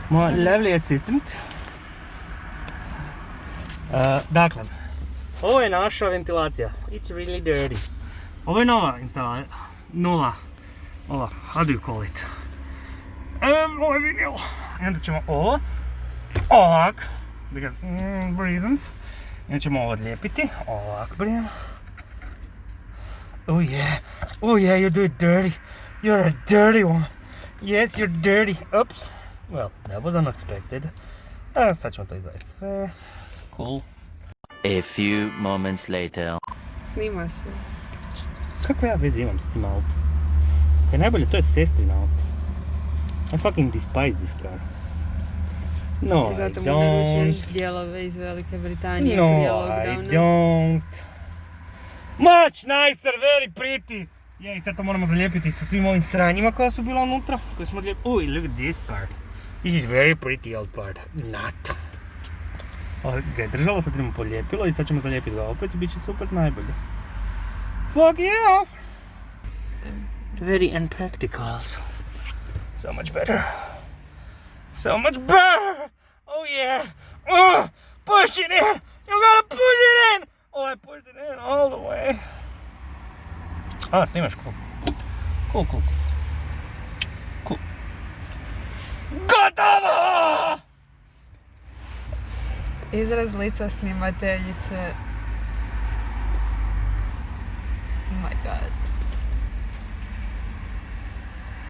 My lovely assistant. Dakle, ovo je naša ventilacija. It's really dirty. Ovo je nova instalacija. Nova. Ova, how do you call it? Ovo je vinil. I onda ćemo ovo. Ovak. Because reasons. I onda ćemo ovo odlijepiti. Ovak brijem. Oh yeah. Oh yeah, you do it dirty. You're a dirty one. Yes, you're dirty. Oops. Well, that was unexpected. Sad ćemo to izvaditi sve. Cool. A few moments later. Snima se. Kako ja veze imam s tim autom? Kaj najbolje, to je sestrin auto. I fucking despise this car. No, I zato I mu ne don't. dođeš dijelove iz Velike Britanije No, prije I lockdowna. don't. Much nicer, very pretty. Je, i sad to moramo zalijepiti sa svim ovim sranjima koja su bila unutra. Koje smo odlijepili. Uj, look at this part. This is very pretty old part. Not. Ovo ga je držalo, sad idemo polijepilo i sad ćemo zalijepiti ga opet i bit će super najbolje. Fuck yeah! Very unpractical. So much better. So much better! Oh yeah! Push it in! You gotta push it in! Oh, I pushed it in all the way. Snimaš, cool. Cool. Gotovo! Izraz lica snimateljice. Oh my god.